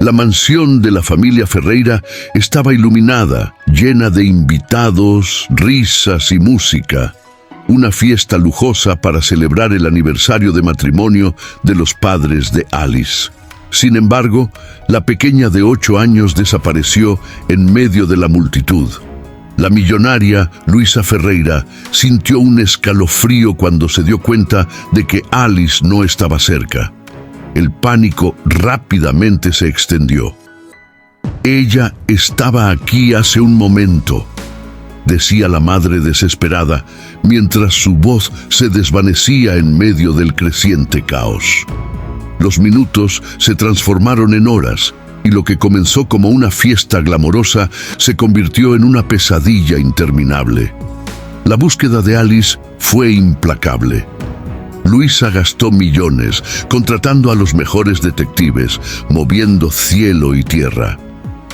La mansión de la familia Ferreira estaba iluminada, llena de invitados, risas y música. Una fiesta lujosa para celebrar el aniversario de matrimonio de los padres de Alice. Sin embargo, la pequeña de 8 años desapareció en medio de la multitud. La millonaria Luisa Ferreira sintió un escalofrío cuando se dio cuenta de que Alice no estaba cerca. El pánico rápidamente se extendió. «Ella estaba aquí hace un momento», decía la madre desesperada, mientras su voz se desvanecía en medio del creciente caos. Los minutos se transformaron en horas, y lo que comenzó como una fiesta glamorosa se convirtió en una pesadilla interminable. La búsqueda de Alice fue implacable. Luisa gastó millones, contratando a los mejores detectives, moviendo cielo y tierra.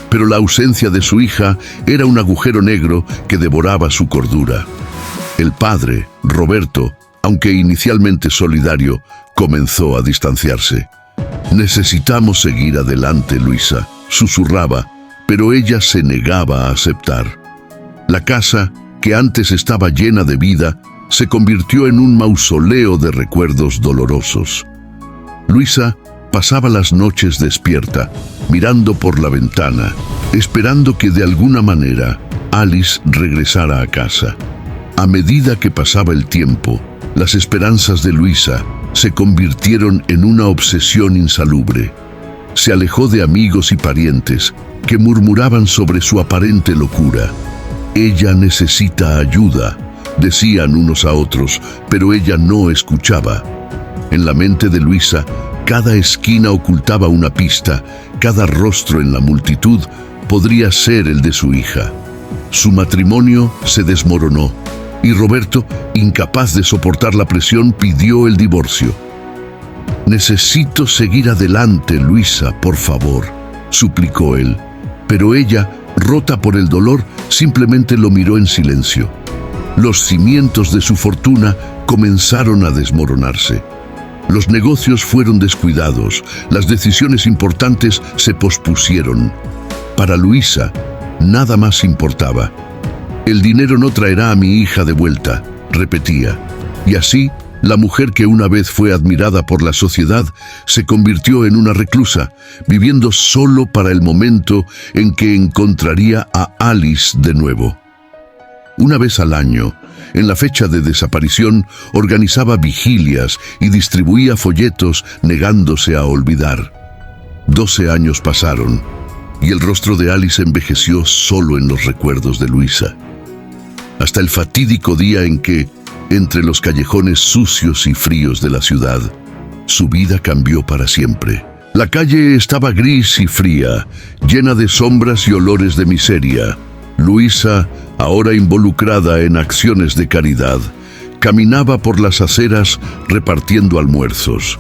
Pero la ausencia de su hija era un agujero negro que devoraba su cordura. El padre, Roberto, aunque inicialmente solidario, comenzó a distanciarse. «Necesitamos seguir adelante, Luisa», susurraba, pero ella se negaba a aceptar. La casa, que antes estaba llena de vida, se convirtió en un mausoleo de recuerdos dolorosos. Luisa pasaba las noches despierta, mirando por la ventana, esperando que de alguna manera Alice regresara a casa. A medida que pasaba el tiempo, las esperanzas de Luisa se convirtieron en una obsesión insalubre. Se alejó de amigos y parientes que murmuraban sobre su aparente locura. «Ella necesita ayuda», decían unos a otros, pero ella no escuchaba. En la mente de Luisa, cada esquina ocultaba una pista, cada rostro en la multitud podría ser el de su hija. Su matrimonio se desmoronó, y Roberto, incapaz de soportar la presión, pidió el divorcio. «Necesito seguir adelante, Luisa, por favor», suplicó él. Pero ella, rota por el dolor, simplemente lo miró en silencio. Los cimientos de su fortuna comenzaron a desmoronarse. Los negocios fueron descuidados, las decisiones importantes se pospusieron. Para Luisa, nada más importaba. «El dinero no traerá a mi hija de vuelta», repetía. Y así, la mujer que una vez fue admirada por la sociedad se convirtió en una reclusa, viviendo solo para el momento en que encontraría a Alice de nuevo. Una vez al año, en la fecha de desaparición, organizaba vigilias y distribuía folletos negándose a olvidar. 12 años pasaron, y el rostro de Alice envejeció solo en los recuerdos de Luisa. Hasta el fatídico día en que, entre los callejones sucios y fríos de la ciudad, su vida cambió para siempre. La calle estaba gris y fría, llena de sombras y olores de miseria. Luisa, ahora involucrada en acciones de caridad, caminaba por las aceras repartiendo almuerzos.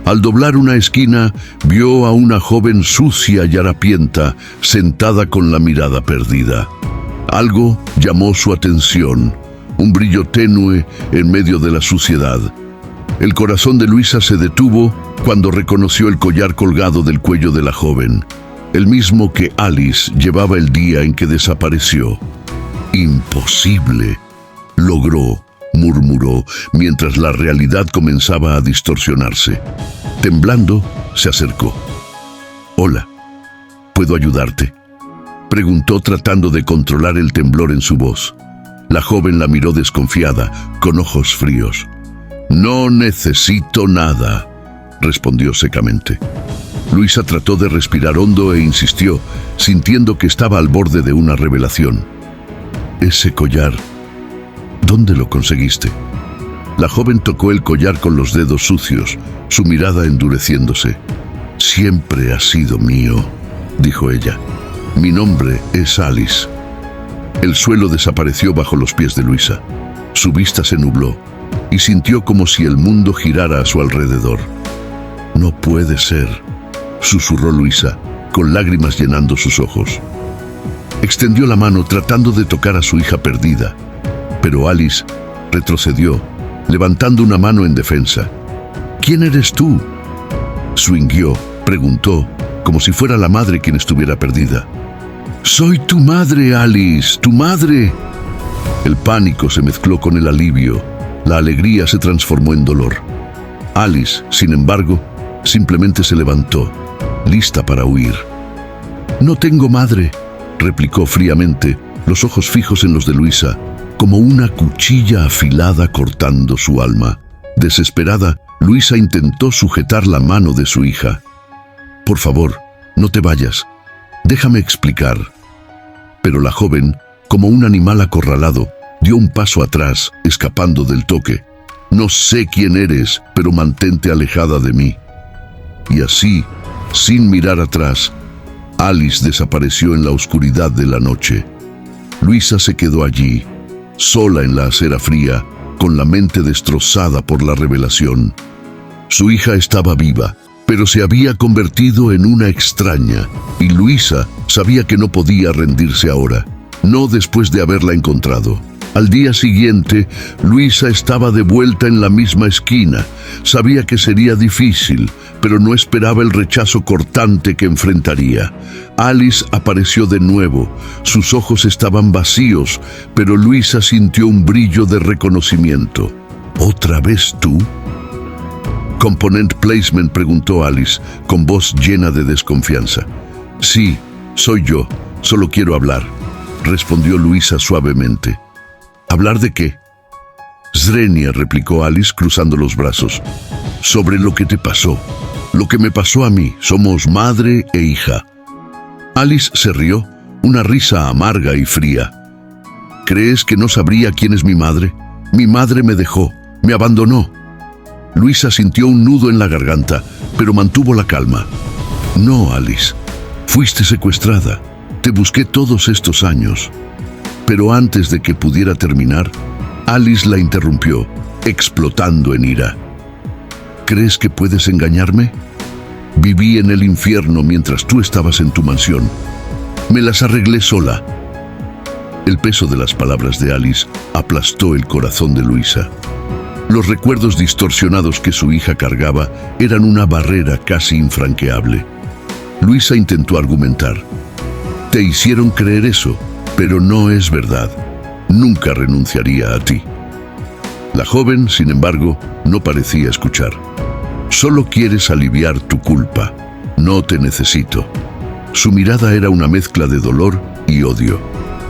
Al doblar una esquina, vio a una joven sucia y harapienta, sentada con la mirada perdida. Algo llamó su atención, un brillo tenue en medio de la suciedad. El corazón de Luisa se detuvo cuando reconoció el collar colgado del cuello de la joven, el mismo que Alice llevaba el día en que desapareció. «Imposible», logró, murmuró, mientras la realidad comenzaba a distorsionarse. Temblando, se acercó. «Hola, ¿puedo ayudarte?», preguntó tratando de controlar el temblor en su voz. La joven la miró desconfiada, con ojos fríos. «No necesito nada», respondió secamente. Luisa trató de respirar hondo e insistió, sintiendo que estaba al borde de una revelación. «Ese collar, ¿dónde lo conseguiste?». La joven tocó el collar con los dedos sucios, su mirada endureciéndose. «Siempre ha sido mío», dijo ella. «Mi nombre es Alice». El suelo desapareció bajo los pies de Luisa. Su vista se nubló y sintió como si el mundo girara a su alrededor. «No puede ser», susurró Luisa, con lágrimas llenando sus ojos. Extendió la mano tratando de tocar a su hija perdida, pero Alice retrocedió, levantando una mano en defensa. «¿Quién eres tú?». Swingueó, preguntó, como si fuera la madre quien estuviera perdida. «Soy tu madre, Alice, tu madre». El pánico se mezcló con el alivio. La alegría se transformó en dolor. Alice, sin embargo, simplemente se levantó, lista para huir. «No tengo madre», replicó fríamente, los ojos fijos en los de Luisa, como una cuchilla afilada cortando su alma. Desesperada, Luisa intentó sujetar la mano de su hija. «Por favor, no te vayas. Déjame explicar». Pero la joven, como un animal acorralado, dio un paso atrás, escapando del toque. «No sé quién eres, pero mantente alejada de mí». Y así, sin mirar atrás, Alice desapareció en la oscuridad de la noche. Luisa se quedó allí, sola en la acera fría, con la mente destrozada por la revelación. Su hija estaba viva, pero se había convertido en una extraña, y Luisa sabía que no podía rendirse ahora, no después de haberla encontrado. Al día siguiente, Luisa estaba de vuelta en la misma esquina. Sabía que sería difícil, pero no esperaba el rechazo cortante que enfrentaría. Alice apareció de nuevo. Sus ojos estaban vacíos, pero Luisa sintió un brillo de reconocimiento. «¿Otra vez tú?» «Component Placement», preguntó Alice, con voz llena de desconfianza. «Sí, soy yo. Solo quiero hablar», respondió Luisa suavemente. «¿Hablar de qué?» «Zrenia», replicó Alice cruzando los brazos. «Sobre lo que te pasó. Lo que me pasó a mí. Somos madre e hija». Alice se rió, una risa amarga y fría. «¿Crees que no sabría quién es mi madre? Mi madre me dejó, me abandonó». Luisa sintió un nudo en la garganta, pero mantuvo la calma. «No, Alice. Fuiste secuestrada. Te busqué todos estos años». Pero antes de que pudiera terminar, Alice la interrumpió, explotando en ira. «¿Crees que puedes engañarme? Viví en el infierno mientras tú estabas en tu mansión. Me las arreglé sola». El peso de las palabras de Alice aplastó el corazón de Luisa. Los recuerdos distorsionados que su hija cargaba eran una barrera casi infranqueable. Luisa intentó argumentar. «Te hicieron creer eso, pero no es verdad. Nunca renunciaría a ti». La joven, sin embargo, no parecía escuchar. «Solo quieres aliviar tu culpa. No te necesito». Su mirada era una mezcla de dolor y odio.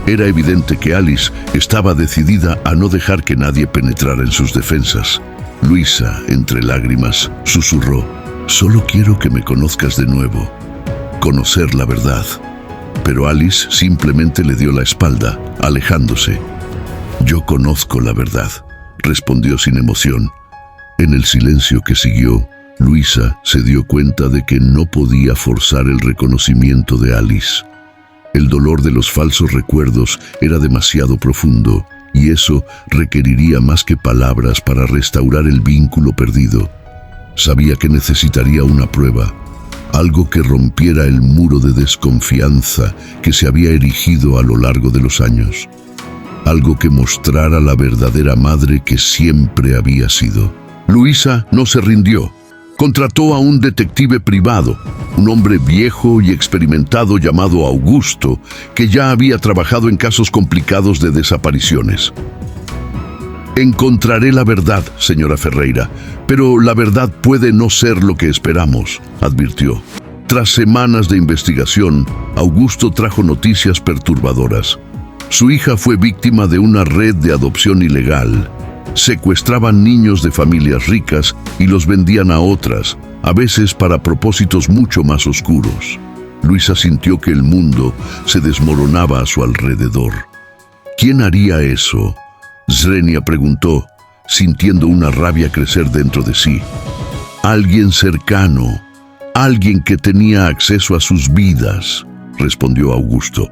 Era evidente que Alice estaba decidida a no dejar que nadie penetrara en sus defensas. Luisa, entre lágrimas, susurró: «Solo quiero que me conozcas de nuevo. Conocer la verdad». Pero Alice simplemente le dio la espalda, alejándose. «Yo conozco la verdad», respondió sin emoción. En el silencio que siguió, Luisa se dio cuenta de que no podía forzar el reconocimiento de Alice. El dolor de los falsos recuerdos era demasiado profundo, y eso requeriría más que palabras para restaurar el vínculo perdido. Sabía que necesitaría una prueba, algo que rompiera el muro de desconfianza que se había erigido a lo largo de los años. Algo que mostrara la verdadera madre que siempre había sido. Luisa no se rindió. Contrató a un detective privado, un hombre viejo y experimentado llamado Augusto, que ya había trabajado en casos complicados de desapariciones. «Encontraré la verdad, señora Ferreira, pero la verdad puede no ser lo que esperamos», advirtió. Tras semanas de investigación, Augusto trajo noticias perturbadoras. Su hija fue víctima de una red de adopción ilegal. Secuestraban niños de familias ricas y los vendían a otras, a veces para propósitos mucho más oscuros. Luisa sintió que el mundo se desmoronaba a su alrededor. ¿Quién haría eso?, Zrenia preguntó, sintiendo una rabia crecer dentro de sí. «Alguien cercano, alguien que tenía acceso a sus vidas», respondió Augusto.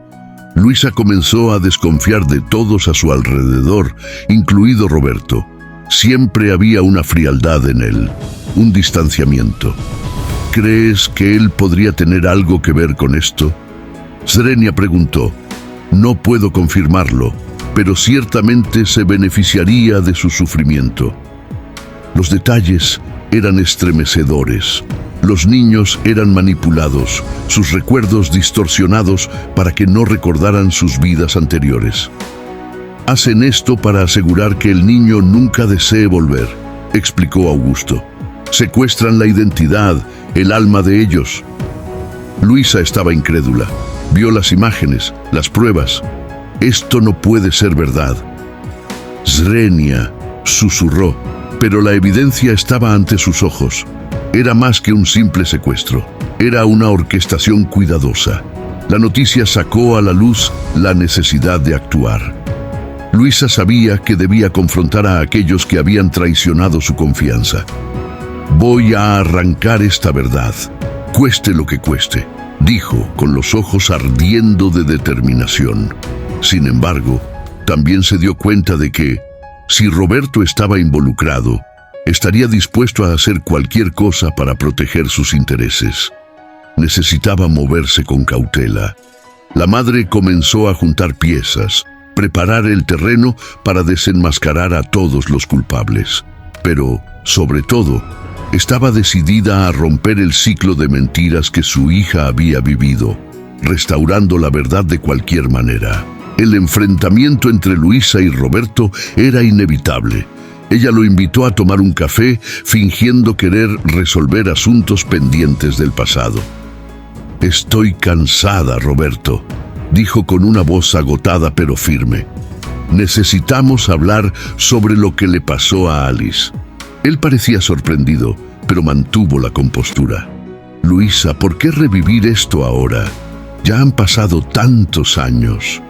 Luisa comenzó a desconfiar de todos a su alrededor, incluido Roberto. Siempre había una frialdad en él, un distanciamiento. «¿Crees que él podría tener algo que ver con esto?», Zrenia preguntó. «No puedo confirmarlo, pero ciertamente se beneficiaría de su sufrimiento». Los detalles eran estremecedores. Los niños eran manipulados, sus recuerdos distorsionados para que no recordaran sus vidas anteriores. Hacen esto para asegurar que el niño nunca desee volver, explicó Augusto. Secuestran la identidad, el alma de ellos. Luisa estaba incrédula. Vio las imágenes, las pruebas. Esto no puede ser verdad. Zrenia, susurró, pero la evidencia estaba ante sus ojos. Era más que un simple secuestro. Era una orquestación cuidadosa. La noticia sacó a la luz la necesidad de actuar. Luisa sabía que debía confrontar a aquellos que habían traicionado su confianza. Voy a arrancar esta verdad, cueste lo que cueste, dijo con los ojos ardiendo de determinación. Sin embargo, también se dio cuenta de que, si Roberto estaba involucrado, estaría dispuesto a hacer cualquier cosa para proteger sus intereses. Necesitaba moverse con cautela. La madre comenzó a juntar piezas, preparar el terreno para desenmascarar a todos los culpables. Pero, sobre todo, estaba decidida a romper el ciclo de mentiras que su hija había vivido, restaurando la verdad de cualquier manera. El enfrentamiento entre Luisa y Roberto era inevitable. Ella lo invitó a tomar un café, fingiendo querer resolver asuntos pendientes del pasado. «Estoy cansada, Roberto», dijo con una voz agotada pero firme. «Necesitamos hablar sobre lo que le pasó a Alice». Él parecía sorprendido, pero mantuvo la compostura. «Luisa, ¿por qué revivir esto ahora? Ya han pasado tantos años».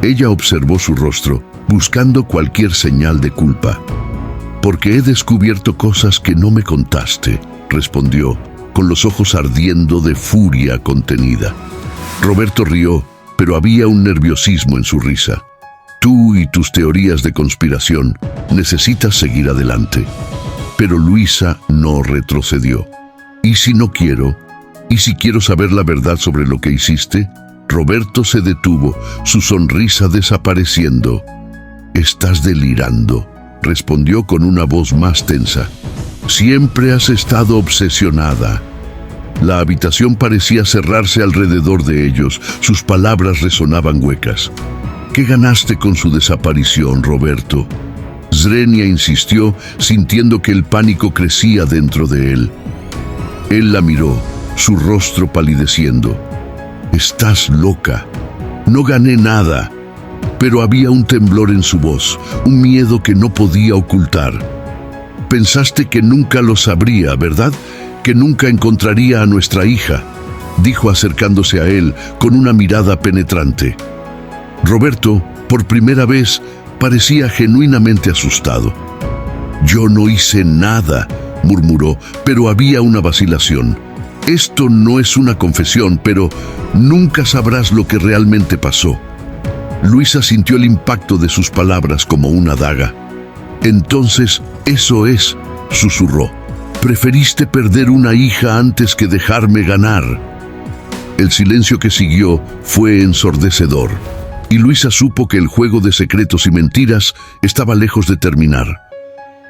Ella observó su rostro, buscando cualquier señal de culpa. «Porque he descubierto cosas que no me contaste», respondió, con los ojos ardiendo de furia contenida. Roberto rió, pero había un nerviosismo en su risa. «Tú y tus teorías de conspiración, necesitas seguir adelante». Pero Luisa no retrocedió. «¿Y si no quiero? ¿Y si quiero saber la verdad sobre lo que hiciste?» Roberto se detuvo, su sonrisa desapareciendo. «Estás delirando», respondió con una voz más tensa. «Siempre has estado obsesionada». La habitación parecía cerrarse alrededor de ellos, sus palabras resonaban huecas. «¿Qué ganaste con su desaparición, Roberto?». Zrenia insistió, sintiendo que el pánico crecía dentro de él. Él la miró, su rostro palideciendo. «Estás loca. No gané nada». Pero había un temblor en su voz, un miedo que no podía ocultar. «Pensaste que nunca lo sabría, ¿verdad? Que nunca encontraría a nuestra hija», dijo acercándose a él con una mirada penetrante. Roberto, por primera vez, parecía genuinamente asustado. «Yo no hice nada», murmuró, pero había una vacilación. «Esto no es una confesión, pero nunca sabrás lo que realmente pasó». Luisa sintió el impacto de sus palabras como una daga. «Entonces, eso es», susurró. «Preferiste perder una hija antes que dejarme ganar». El silencio que siguió fue ensordecedor, y Luisa supo que el juego de secretos y mentiras estaba lejos de terminar.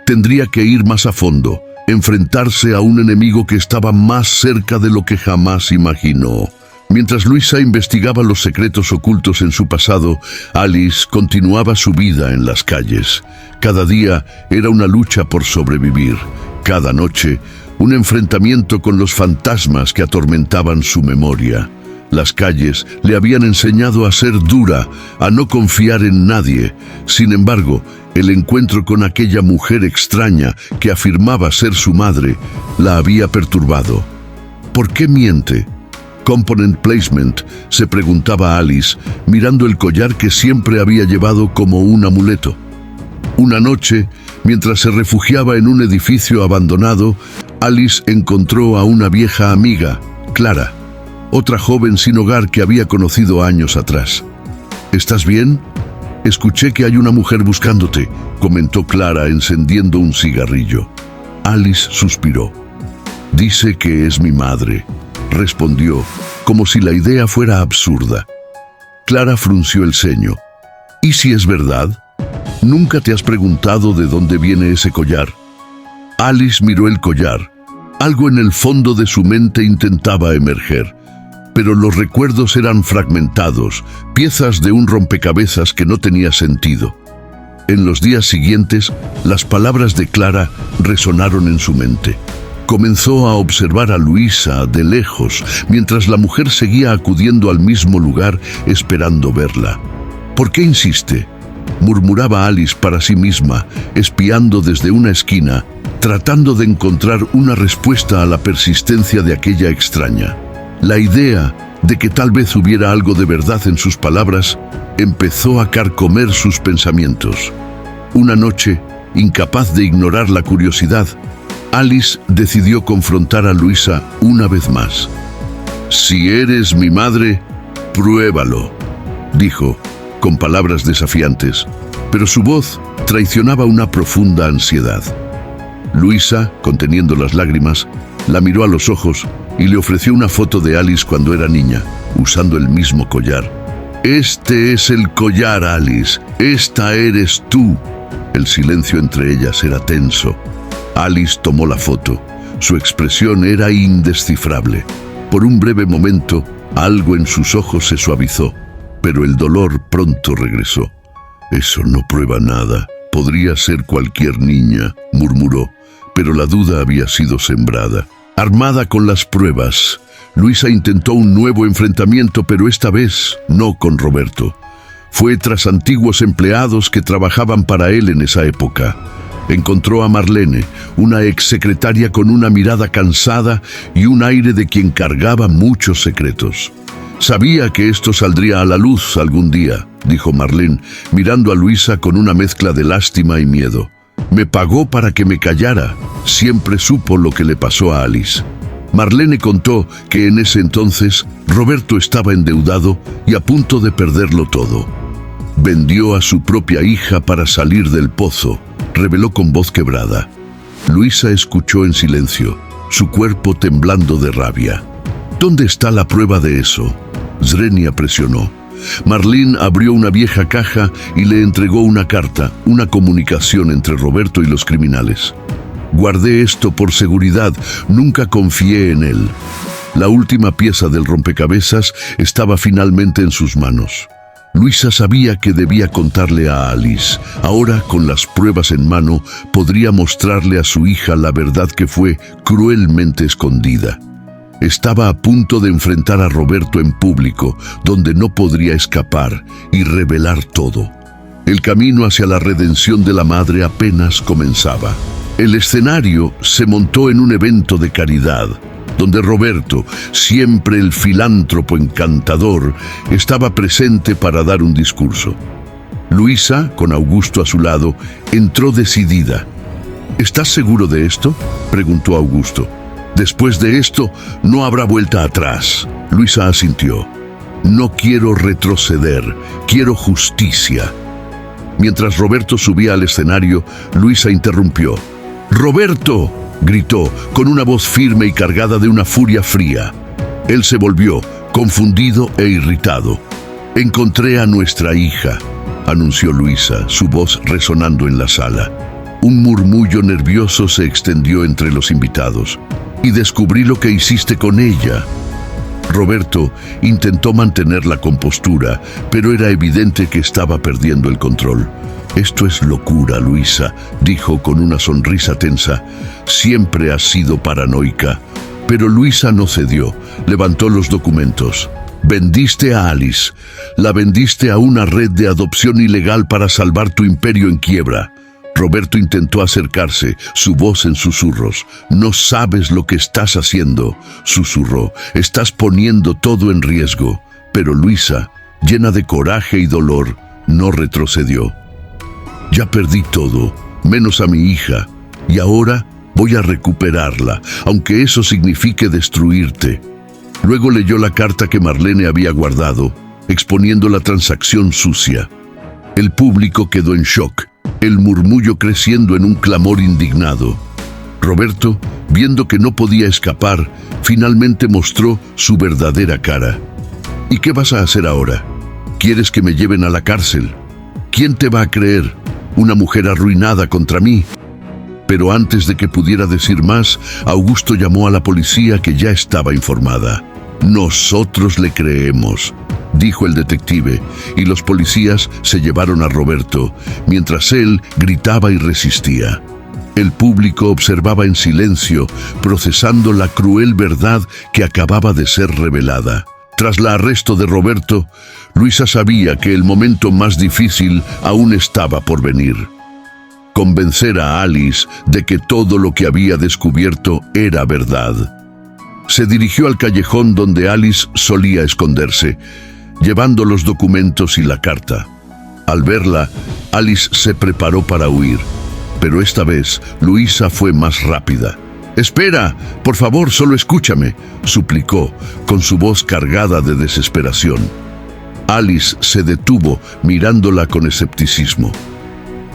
Tendría que ir más a fondo, enfrentarse a un enemigo que estaba más cerca de lo que jamás imaginó. Mientras Luisa investigaba los secretos ocultos en su pasado, Alice continuaba su vida en las calles. Cada día era una lucha por sobrevivir. Cada noche, un enfrentamiento con los fantasmas que atormentaban su memoria. Las calles le habían enseñado a ser dura, a no confiar en nadie. Sin embargo, el encuentro con aquella mujer extraña que afirmaba ser su madre la había perturbado. ¿Por qué miente? Component Placement, se preguntaba Alice, mirando el collar que siempre había llevado como un amuleto. Una noche, mientras se refugiaba en un edificio abandonado, Alice encontró a una vieja amiga, Clara, otra joven sin hogar que había conocido años atrás. «¿Estás bien? Escuché que hay una mujer buscándote», comentó Clara encendiendo un cigarrillo. Alice suspiró. «Dice que es mi madre», respondió, como si la idea fuera absurda. Clara frunció el ceño. «¿Y si es verdad? ¿Nunca te has preguntado de dónde viene ese collar?» Alice miró el collar. Algo en el fondo de su mente intentaba emerger, pero los recuerdos eran fragmentados, piezas de un rompecabezas que no tenía sentido. En los días siguientes, las palabras de Clara resonaron en su mente. Comenzó a observar a Luisa de lejos, mientras la mujer seguía acudiendo al mismo lugar esperando verla. ¿Por qué insiste?, murmuraba Alice para sí misma, espiando desde una esquina, tratando de encontrar una respuesta a la persistencia de aquella extraña. La idea de que tal vez hubiera algo de verdad en sus palabras empezó a carcomer sus pensamientos. Una noche, incapaz de ignorar la curiosidad, Alice decidió confrontar a Luisa una vez más. «Si eres mi madre, pruébalo», dijo, con palabras desafiantes, pero su voz traicionaba una profunda ansiedad. Luisa, conteniendo las lágrimas, la miró a los ojos y le ofreció una foto de Alice cuando era niña, usando el mismo collar. «Este es el collar, Alice. Esta eres tú». El silencio entre ellas era tenso. Alice tomó la foto. Su expresión era indescifrable. Por un breve momento, algo en sus ojos se suavizó, pero el dolor pronto regresó. «Eso no prueba nada. Podría ser cualquier niña», murmuró, pero la duda había sido sembrada. Armada con las pruebas, Luisa intentó un nuevo enfrentamiento, pero esta vez no con Roberto. Fue tras antiguos empleados que trabajaban para él en esa época. Encontró a Marlene, una exsecretaria con una mirada cansada y un aire de quien cargaba muchos secretos. «Sabía que esto saldría a la luz algún día», dijo Marlene, mirando a Luisa con una mezcla de lástima y miedo. «Me pagó para que me callara. Siempre supo lo que le pasó a Alice». Marlene contó que en ese entonces Roberto estaba endeudado y a punto de perderlo todo. «Vendió a su propia hija para salir del pozo», reveló con voz quebrada. Luisa escuchó en silencio, su cuerpo temblando de rabia. «¿Dónde está la prueba de eso?», Zrenia presionó. Marlene abrió una vieja caja y le entregó una carta, una comunicación entre Roberto y los criminales. «Guardé esto por seguridad, nunca confié en él». La última pieza del rompecabezas estaba finalmente en sus manos. Luisa sabía que debía contarle a Alice. Ahora, con las pruebas en mano, podría mostrarle a su hija la verdad que fue cruelmente escondida. Estaba a punto de enfrentar a Roberto en público, donde no podría escapar y revelar todo. El camino hacia la redención de la madre apenas comenzaba. El escenario se montó en un evento de caridad, donde Roberto, siempre el filántropo encantador, estaba presente para dar un discurso. Luisa, con Augusto a su lado, entró decidida. «¿Estás seguro de esto?», preguntó Augusto. «Después de esto, no habrá vuelta atrás». Luisa asintió. «No quiero retroceder, quiero justicia». Mientras Roberto subía al escenario, Luisa interrumpió. «¡Roberto!», gritó, con una voz firme y cargada de una furia fría. Él se volvió, confundido e irritado. «Encontré a nuestra hija», anunció Luisa, su voz resonando en la sala. Un murmullo nervioso se extendió entre los invitados. «Y descubrí lo que hiciste con ella». Roberto intentó mantener la compostura, pero era evidente que estaba perdiendo el control. «Esto es locura, Luisa», dijo con una sonrisa tensa. «Siempre has sido paranoica». Pero Luisa no cedió. Levantó los documentos. «Vendiste a Alice. La vendiste a una red de adopción ilegal para salvar tu imperio en quiebra». Roberto intentó acercarse, su voz en susurros. «No sabes lo que estás haciendo», susurró. «Estás poniendo todo en riesgo». Pero Luisa, llena de coraje y dolor, no retrocedió. «Ya perdí todo, menos a mi hija, y ahora voy a recuperarla, aunque eso signifique destruirte». Luego leyó la carta que Marlene había guardado, exponiendo la transacción sucia. El público quedó en shock, el murmullo creciendo en un clamor indignado. Roberto, viendo que no podía escapar, finalmente mostró su verdadera cara. «¿Y qué vas a hacer ahora? ¿Quieres que me lleven a la cárcel? ¿Quién te va a creer? ¿Una mujer arruinada contra mí?». Pero antes de que pudiera decir más, Augusto llamó a la policía, que ya estaba informada. «Nosotros le creemos», dijo el detective, y los policías se llevaron a Roberto, mientras él gritaba y resistía. El público observaba en silencio, procesando la cruel verdad que acababa de ser revelada. Tras el arresto de Roberto, Luisa sabía que el momento más difícil aún estaba por venir. Convencer a Alice de que todo lo que había descubierto era verdad. Se dirigió al callejón donde Alice solía esconderse, llevando los documentos y la carta. Al verla, Alice se preparó para huir, pero esta vez Luisa fue más rápida. «Espera, por favor, solo escúchame», suplicó, con su voz cargada de desesperación. Alice se detuvo, mirándola con escepticismo.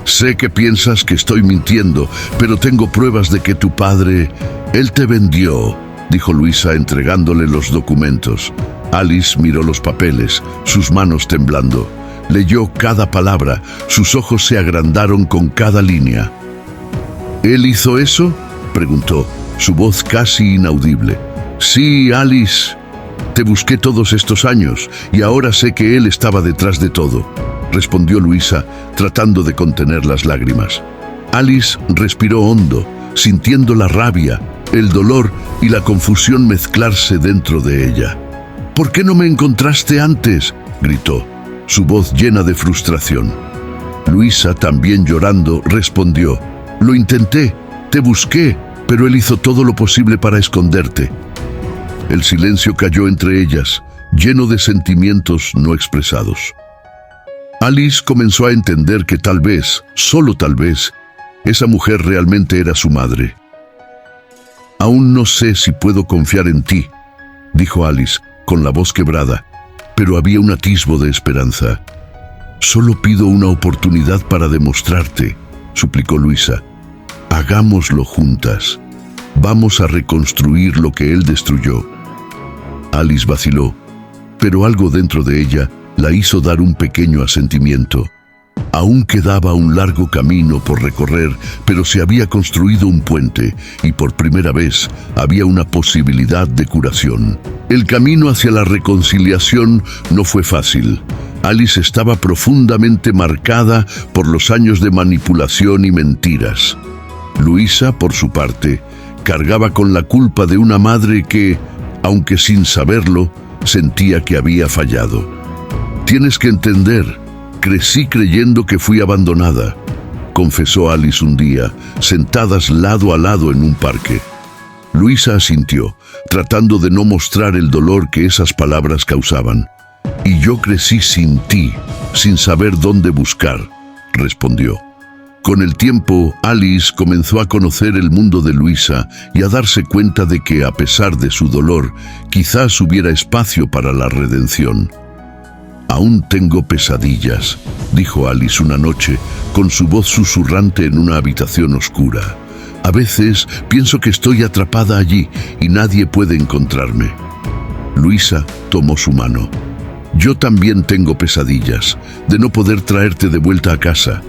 «Sé que piensas que estoy mintiendo, pero tengo pruebas de que tu padre, él te vendió», dijo Luisa, entregándole los documentos. Alice miró los papeles, sus manos temblando. Leyó cada palabra, sus ojos se agrandaron con cada línea. «¿Él hizo eso?», preguntó, su voz casi inaudible. «Sí, Alice. Te busqué todos estos años y ahora sé que él estaba detrás de todo», respondió Luisa, tratando de contener las lágrimas. Alice respiró hondo, sintiendo la rabia, el dolor y la confusión mezclarse dentro de ella. «¿Por qué no me encontraste antes?», gritó, su voz llena de frustración. Luisa, también llorando, respondió: «Lo intenté, te busqué, pero él hizo todo lo posible para esconderte». El silencio cayó entre ellas, lleno de sentimientos no expresados. Alice comenzó a entender que tal vez, solo tal vez, esa mujer realmente era su madre. «Aún no sé si puedo confiar en ti», dijo Alice, con la voz quebrada, pero había un atisbo de esperanza. «Solo pido una oportunidad para demostrarte», suplicó Luisa. «Hagámoslo juntas. Vamos a reconstruir lo que él destruyó». Alice vaciló, pero algo dentro de ella la hizo dar un pequeño asentimiento. Aún quedaba un largo camino por recorrer, pero se había construido un puente y por primera vez había una posibilidad de curación. El camino hacia la reconciliación no fue fácil. Alice estaba profundamente marcada por los años de manipulación y mentiras. Luisa, por su parte, cargaba con la culpa de una madre que, aunque sin saberlo, sentía que había fallado. «Tienes que entender, crecí creyendo que fui abandonada», confesó Alice un día, sentadas lado a lado en un parque. Luisa asintió, tratando de no mostrar el dolor que esas palabras causaban. «Y yo crecí sin ti, sin saber dónde buscar», respondió. Con el tiempo, Alice comenzó a conocer el mundo de Luisa y a darse cuenta de que, a pesar de su dolor, quizás hubiera espacio para la redención. «Aún tengo pesadillas», dijo Alice una noche, con su voz susurrante en una habitación oscura. «A veces pienso que estoy atrapada allí y nadie puede encontrarme». Luisa tomó su mano. «Yo también tengo pesadillas, de no poder traerte de vuelta a casa».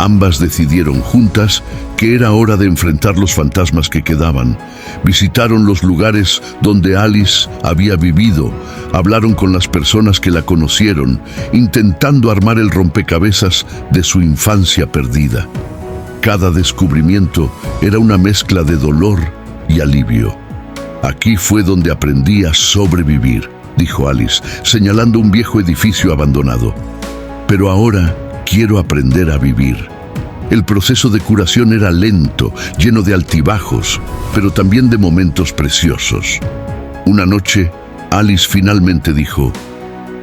Ambas decidieron juntas que era hora de enfrentar los fantasmas que quedaban. Visitaron los lugares donde Alice había vivido, hablaron con las personas que la conocieron, intentando armar el rompecabezas de su infancia perdida. Cada descubrimiento era una mezcla de dolor y alivio. «Aquí fue donde aprendí a sobrevivir», dijo Alice, señalando un viejo edificio abandonado. «Pero ahora quiero aprender a vivir». El proceso de curación era lento, lleno de altibajos, pero también de momentos preciosos. Una noche, Alice finalmente dijo: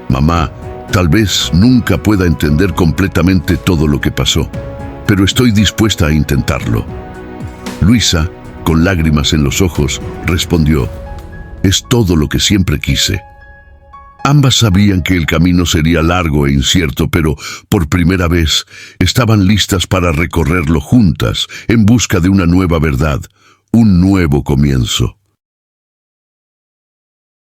«Mamá, tal vez nunca pueda entender completamente todo lo que pasó, pero estoy dispuesta a intentarlo». Luisa, con lágrimas en los ojos, respondió: «Es todo lo que siempre quise». Ambas sabían que el camino sería largo e incierto, pero por primera vez estaban listas para recorrerlo juntas, en busca de una nueva verdad, un nuevo comienzo.